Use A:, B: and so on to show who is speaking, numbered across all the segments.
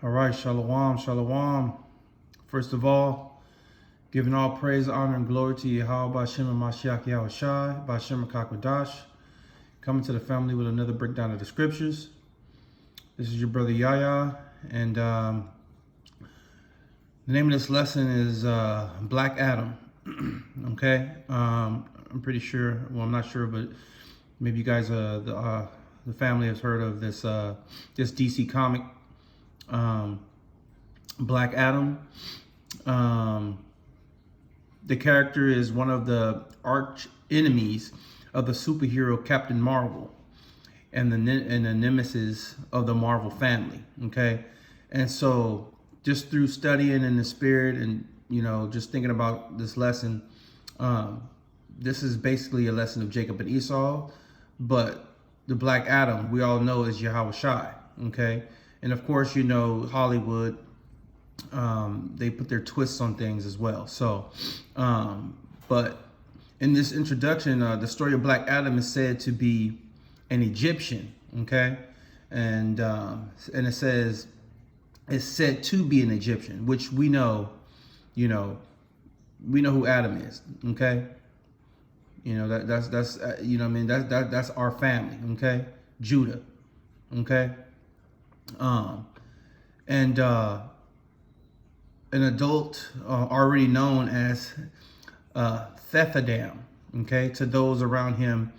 A: All right, shalom, shalom. First of all, giving all praise, honor, and glory to Yahweh, B'Shem Mashiach Yahushai, B'Shem Kakwadash. Coming to the family with another breakdown of the scriptures. This is your brother Yahya, and the name of this lesson is Black Adam. Okay, I'm pretty sure. Well, I'm not sure, but maybe you guys, the family has heard of this this DC comic. Black Adam. The character is one of the arch enemies of the superhero Captain Marvel and the nemesis of the Marvel family. Okay, and so just through studying in the spirit and just thinking about this lesson, this is basically a lesson of Jacob and Esau, but the Black Adam we all know is Yahweh Shai. Okay. And of course, Hollywood, they put their twists on things as well. So, but in this introduction, the story of Black Adam is said to be an Egyptian, okay? And it says, it's said to be an Egyptian, which we know who Adam is, okay? That's our family, okay? Judah, okay? And an adult already known as Thethadam, okay, to those around him,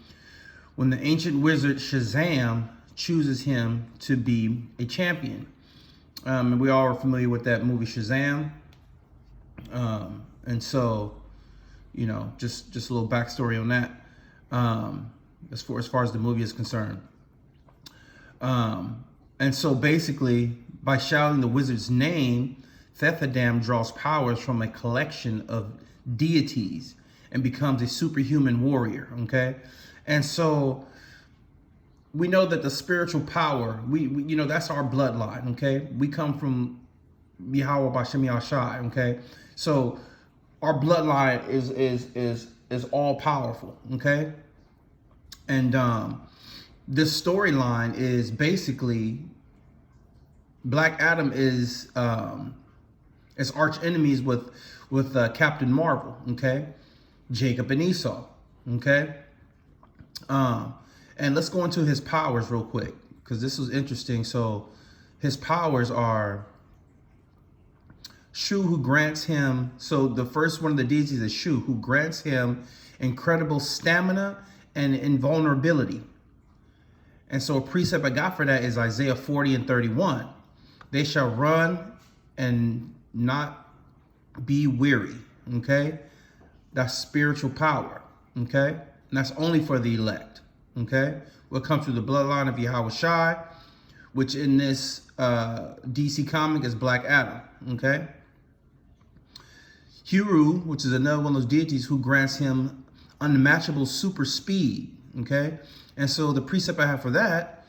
A: when the ancient wizard Shazam chooses him to be a champion. And we all are familiar with that movie Shazam. And so, just a little backstory on that, as far as the movie is concerned. And so basically, by shouting the wizard's name, Thethadam draws powers from a collection of deities and becomes a superhuman warrior, okay? And so we know that the spiritual power, we that's our bloodline, okay? We come from Yahweh B'Shem Yahushai, okay? So our bloodline is all powerful, okay? And this storyline is basically Black Adam is arch enemies with Captain Marvel, okay? Jacob and Esau, okay? And let's go into his powers real quick, because this was interesting. So his powers are Shu, who grants him, so the first one of the deities is Shu, who grants him incredible stamina and invulnerability. And so a precept I got for that is Isaiah 40:31. They shall run and not be weary, okay? That's spiritual power, okay? And that's only for the elect, okay? What comes through the bloodline of Yahweh Shai, which in this DC comic is Black Adam, okay? Huru, which is another one of those deities who grants him unmatchable super speed, okay? And so the precept I have for that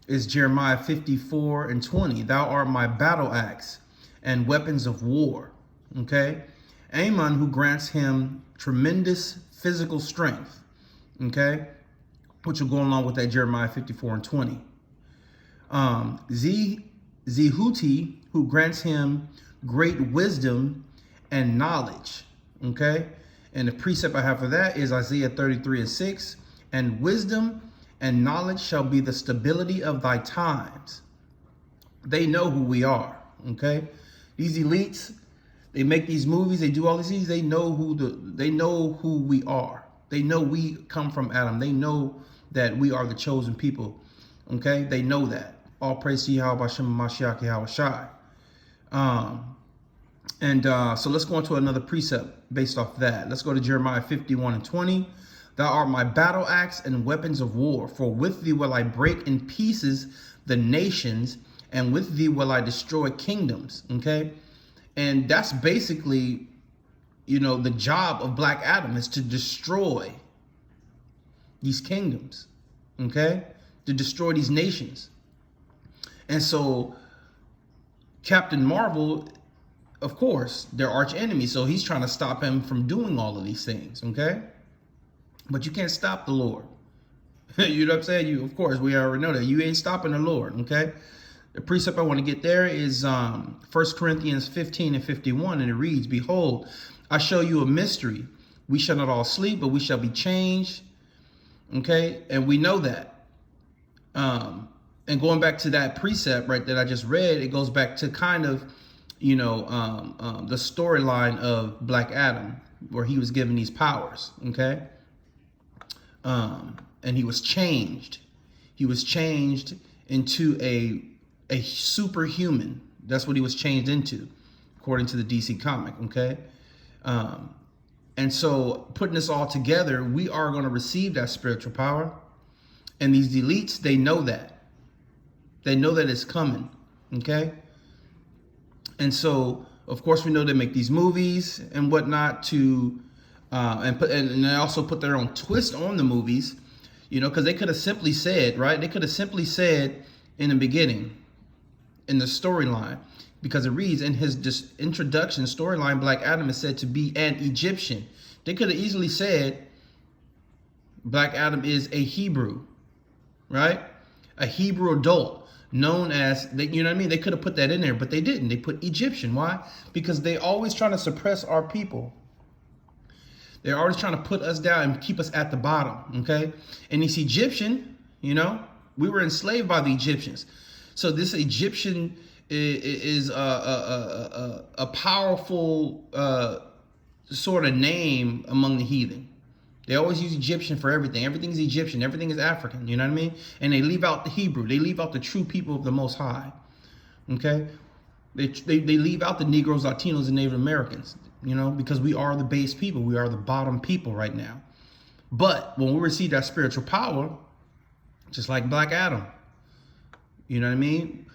A: is Jeremiah 54:20. Thou art my battle axe and weapons of war, okay? Amon, who grants him tremendous physical strength, okay? Which will go along with that Jeremiah 54:20. Zehuti, who grants him great wisdom and knowledge, okay? And the precept I have for that is Isaiah 33:6. And wisdom and knowledge shall be the stability of thy times. They know who we are, okay? These elites, they make these movies, they do all these things, they know who we are. They know we come from Adam. They know that we are the chosen people, okay? They know that. All praise to Yahweh B'Shem Mashiach Yahushai. So let's go into another precept based off that. Let's go to Jeremiah 51:20. Thou art my battle axe and weapons of war, for with thee will I break in pieces the nations, and with thee will I destroy kingdoms, okay? And that's basically, the job of Black Adam is to destroy these kingdoms, okay? To destroy these nations. And so Captain Marvel, of course, they're arch enemies, so he's trying to stop him from doing all of these things, okay? But you can't stop the Lord. You know what I'm saying? Of course, we already know that. You ain't stopping the Lord, okay? The precept I want to get there is 1 Corinthians 15 and 51, and it reads, "Behold, I show you a mystery. We shall not all sleep, but we shall be changed." Okay, and we know that. And going back to that precept, right, that I just read, it goes back to kind of, you know, the storyline of Black Adam, where he was given these powers, okay? And he was changed. He was changed into a superhuman. That's what he was changed into, according to the DC comic, okay? And so putting this all together, we are going to receive that spiritual power. And these elites, they know that. They know that it's coming, okay? And so, of course, we know they make these movies and whatnot to, and they also put their own twist on the movies, you know, because they could have simply said, right? They could have simply said in the beginning, in the storyline, because it reads, in his introduction storyline, Black Adam is said to be an Egyptian. They could have easily said Black Adam is a Hebrew, right? A Hebrew adult known as, you know what I mean? They could have put that in there, but they didn't. They put Egyptian. Why? Because they always trying to suppress our people. They're always trying to put us down and keep us at the bottom, okay? And this Egyptian, you know, we were enslaved by the Egyptians. So this Egyptian is a powerful sort of name among the heathen. They always use Egyptian for everything. Everything's Egyptian. Everything is African. You know what I mean? And they leave out the Hebrew. They leave out the true people of the Most High. Okay? They leave out the Negroes, Latinos, and Native Americans. You know, because we are the base people. We are the bottom people right now. But when we receive that spiritual power, just like Black Adam, you know what I mean?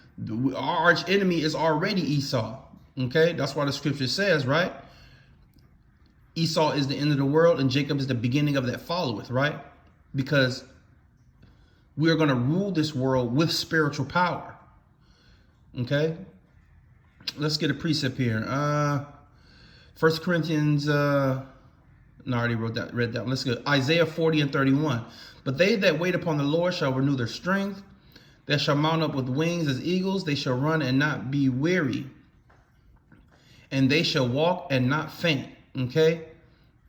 A: Our arch enemy is already Esau. Okay? That's why the scripture says, right? Esau is the end of the world and Jacob is the beginning of that followeth, right? Because we are going to rule this world with spiritual power. Okay? Let's get a precept here. 1 Corinthians, I already read that. Let's go. Isaiah 40 and 31. But they that wait upon the Lord shall renew their strength. They shall mount up with wings as eagles. They shall run and not be weary. And they shall walk and not faint. Okay,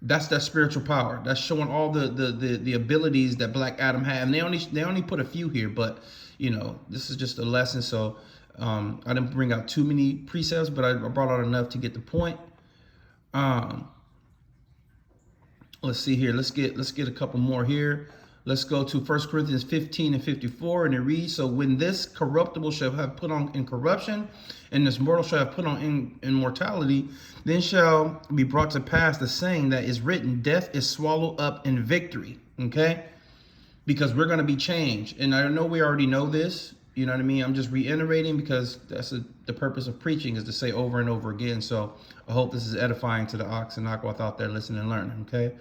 A: that's that spiritual power. That's showing all the abilities that Black Adam had. And they only put a few here, but you know, this is just a lesson. So I didn't bring out too many precepts, but I brought out enough to get the point. Let's see here. Let's get a couple more here. Let's go to 1 Corinthians 15 and 54, and it reads, "So when this corruptible shall have put on incorruption, and this mortal shall have put on immortality, then shall be brought to pass the saying that is written, death is swallowed up in victory." Okay? Because we're going to be changed. And I know we already know this. You know what I mean? I'm just reiterating because that's the purpose of preaching, is to say over and over again. So I hope this is edifying to the ox and aquath out there listening and learning. Okay?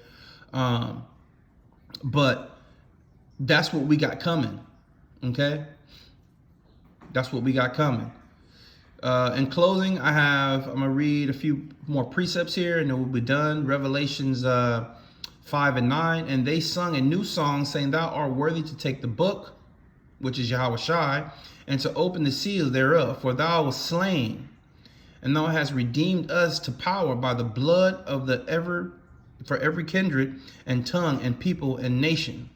A: But that's what we got coming, okay? That's what we got coming. In closing, I'm going to read a few more precepts here, and then we'll be done. Revelations 5 and 9. "And they sung a new song, saying, Thou art worthy to take the book," which is Yahweh Shai, "and to open the seals thereof. For thou wast slain, and thou hast redeemed us to power by the blood of for every kindred and tongue and people and nation."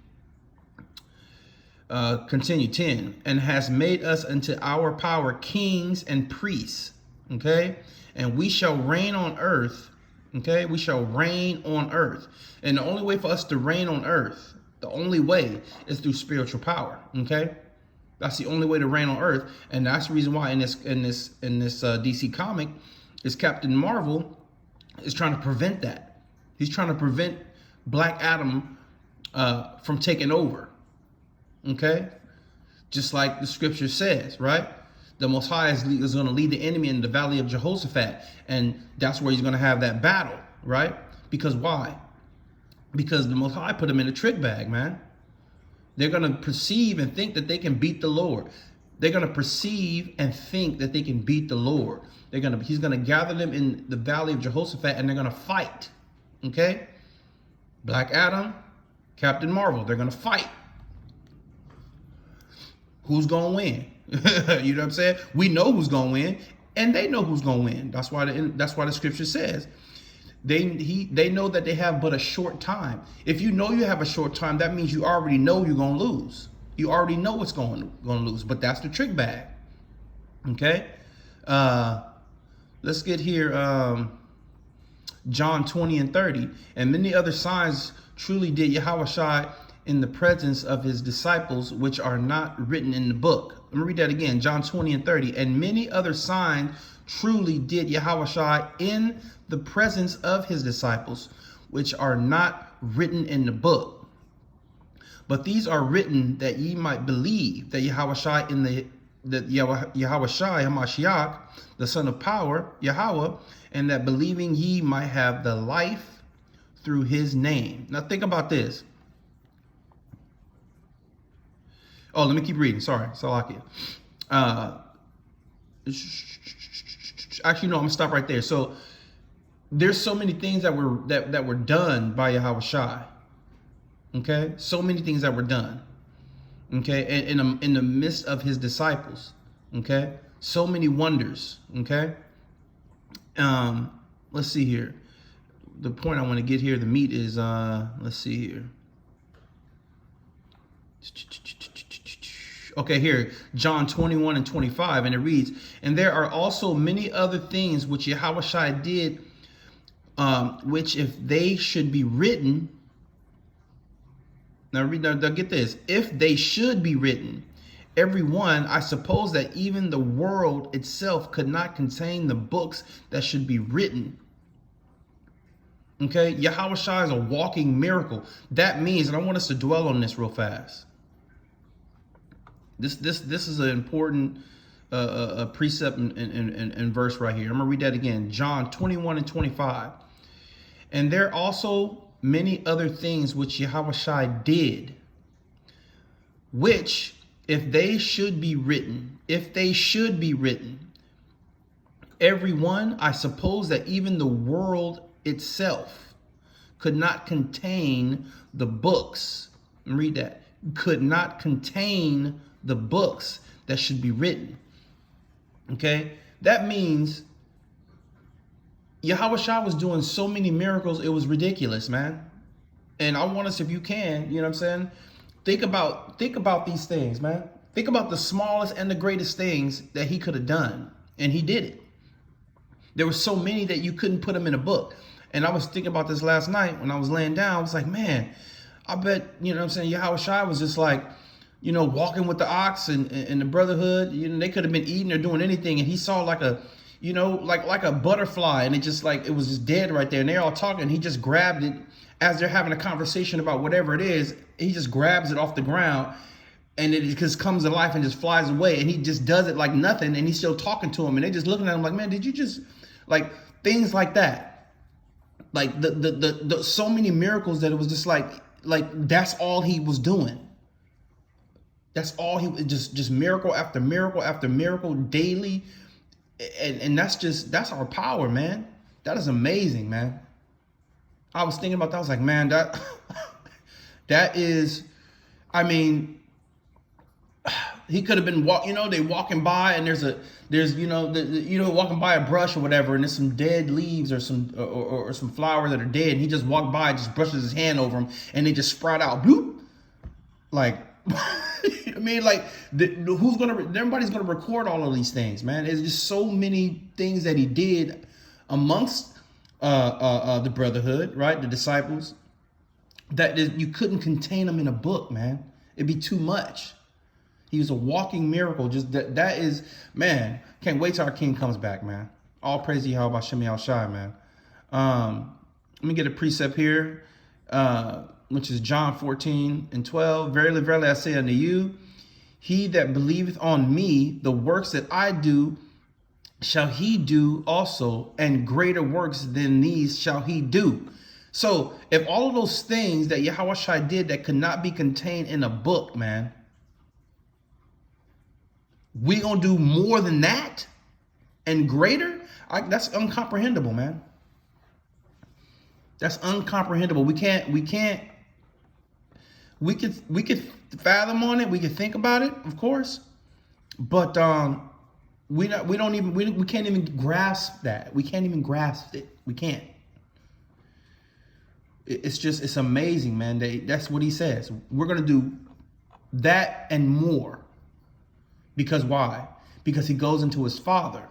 A: Continue 10, "and has made us unto our power kings and priests." Okay, and we shall reign on earth. Okay, we shall reign on earth, and the only way for us to reign on earth, the only way, is through spiritual power. Okay, that's the only way to reign on earth, and that's the reason why in this DC comic, is Captain Marvel is trying to prevent that. He's trying to prevent Black Adam from taking over. Okay, just like the scripture says, right? The Most High is going to lead the enemy in the valley of Jehoshaphat, and that's where he's going to have that battle, right? Because why? Because the Most High put him in a trick bag, man. They're going to perceive and think that they can beat the Lord. They're going to perceive and think that they can beat the Lord. He's going to gather them in the valley of Jehoshaphat, and they're going to fight. Okay, Black Adam, Captain Marvel, they're going to fight. Who's going to win? You know what I'm saying? We know who's gonna win, and they know who's gonna win. That's why the scripture says they know that they have but a short time. If you know you have a short time, that means you already know you're gonna lose. You already know what's gonna lose. But that's the trick bag. Okay. Let's get here. John 20 and 30. And many other signs truly did Yahushua in the presence of his disciples, which are not written in the book. Let me read that again. John 20 and 30. And many other signs truly did Yahushua in the presence of his disciples, which are not written in the book. But these are written that ye might believe that Yahushua Hamashiach, the son of power, Yahweh, and that believing ye might have the life through his name. Now think about this. Oh, let me keep reading. Sorry, Salakia. Actually, no, I'm gonna stop right there. So there's so many things that were done by Yahushua. Okay, so many things that were done. Okay, in the midst of his disciples. Okay, so many wonders. Okay. Let's see here. The point I want to get here, the meat is, let's see here. Okay, here, John 21 and 25, and it reads, and there are also many other things which Yahushua did, which if they should be written, now get this, if they should be written, every one, I suppose that even the world itself could not contain the books that should be written. Okay, Yahushua is a walking miracle. That means, and I want us to dwell on this real fast. This is an important precept and verse right here. I'm gonna read that again. John 21 and 25. And there are also many other things which Yahushua did, which if they should be written, every one, I suppose that even the world itself could not contain the books. Read that. Could not contain the books that should be written. Okay, that means Yahushua was doing so many miracles, it was ridiculous, man. And I want us, if you can, you know what I'm saying, think about these things, man. Think about the smallest and the greatest things that he could have done, and he did it. There were so many that you couldn't put them in a book. And I was thinking about this last night when I was laying down. I was like, man, I bet, you know what I'm saying, Yahushua was just like, you know, walking with the ox and the brotherhood. You know, they could have been eating or doing anything, and he saw like a, you know, like a butterfly, and it just like, it was just dead right there. And they're all talking. He just grabbed it as they're having a conversation about whatever it is. He just grabs it off the ground, and it just comes to life and just flies away. And he just does it like nothing, and he's still talking to him, and they just looking at him like, man, did you just, like, things like that. Like the so many miracles that it was just like that's all he was doing. That's all he was, just miracle after miracle after miracle daily. And that's our power, man. That is amazing, man. I was thinking about that. I was like, man, that is, I mean, he could have been they walking by, and there's walking by a brush or whatever, and there's some dead leaves or some flowers that are dead, and he just walked by and just brushes his hand over them, and they just sprout out, bloop. Like, I mean, like, everybody's gonna record all of these things, man. There's just so many things that he did amongst the brotherhood, right, the disciples, that you couldn't contain them in a book, man. It'd be too much. He was a walking miracle. Just that is, man, can't wait till our king comes back, man. All praise to Yahweh Shem Shai, man. Let me get a precept here, which is John 14 and 12. Verily, verily, I say unto you, he that believeth on me, the works that I do, shall he do also, and greater works than these shall he do. So if all of those things that Yahushua did that could not be contained in a book, man, we gonna do more than that and greater? That's incomprehensible, man. That's incomprehensible. We could fathom on it. We could think about it, of course. But we can't even grasp that. We can't even grasp it. We can't. It's amazing, man. That's what he says. We're gonna do that and more. Because why? Because he goes into his Father.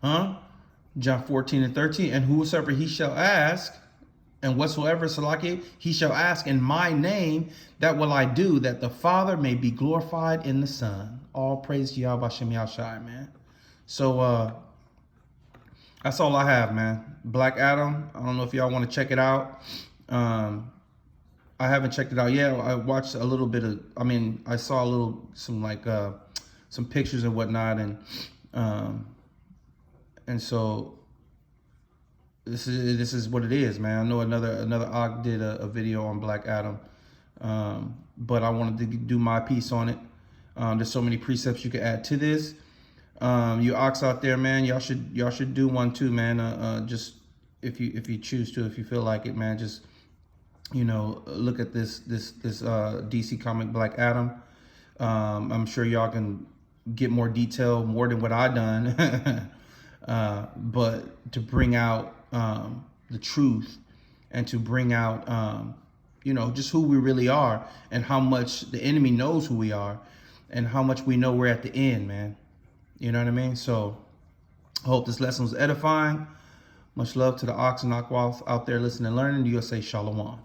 A: Huh? John 14:13. And whosoever he shall ask, and whatsoever, Salaki, he shall ask in my name, that will I do, that the Father may be glorified in the Son. All praise to Yahweh Shem Yahshai, man. So that's all I have, man. Black Adam. I don't know if y'all want to check it out. I haven't checked it out yet. I watched a little bit of, I saw some pictures and whatnot, and so this is what it is, man. I know another Og did a video on Black Adam, but I wanted to do my piece on it. There's so many precepts you could add to this. You Ox out there, man, y'all should do one too, man. Just if you choose to, if you feel like it, man, just look at this DC comic Black Adam. I'm sure y'all can get more detail, more than what I done, but to bring out the truth and to bring out just who we really are and how much the enemy knows who we are and how much we know we're at the end, man. You know what I mean? So I hope this lesson was edifying. Much love to the Ox and Akwath out there listening and learning. USA Shalom.